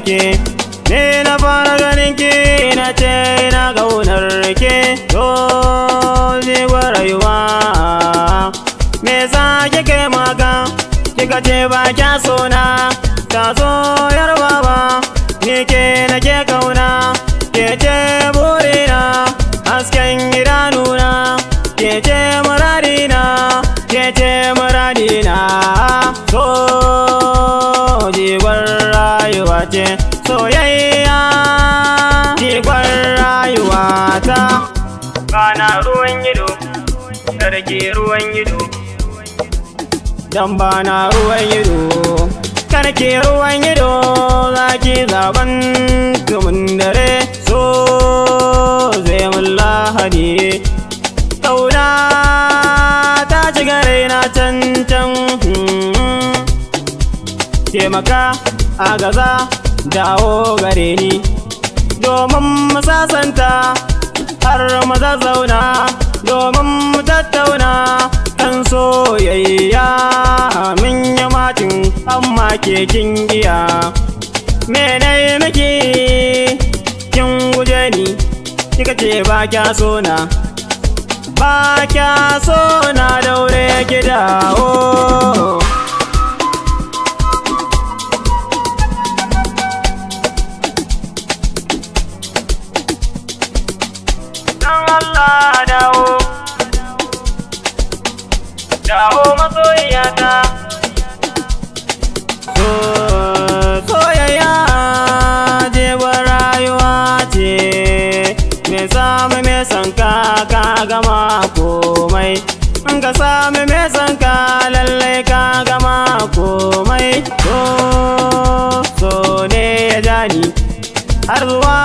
ke, ne na fara ganin ki na ce na ƙaunar ke. To jigon rayuwa me za kike maka, kika ce ba kya sona, ta so yar baba ni ke nake kauna, ke ce burina hasken idanuna, ke ce muradina, ke ce muradina. So jigon rayuwa ce, soyayya jigon rayuwa ta. Bana ruwan ido, karke ruwan ido, dan bana ruwan ido, karke ruwan ido, zaki zaban tumun dare. So zai mun lahadi, kauna ta ci gare na can. Taimaka a gaza dawo gare ni, domin mu sasanta har mu zazzauna, domin mu tattauna kan soyayya. Min yi matin amma ke kin giya, mene miki kin guje ni, kika ce ba kya sona, ba kya sona, daure ki dawo. Allah dawo, dawo masoyiyata. Soyayya jigon rayuwa ce, me sami me san ka gama komai, in ka sami me san ka lallai ka gama komai. So ne ya jani har zuwa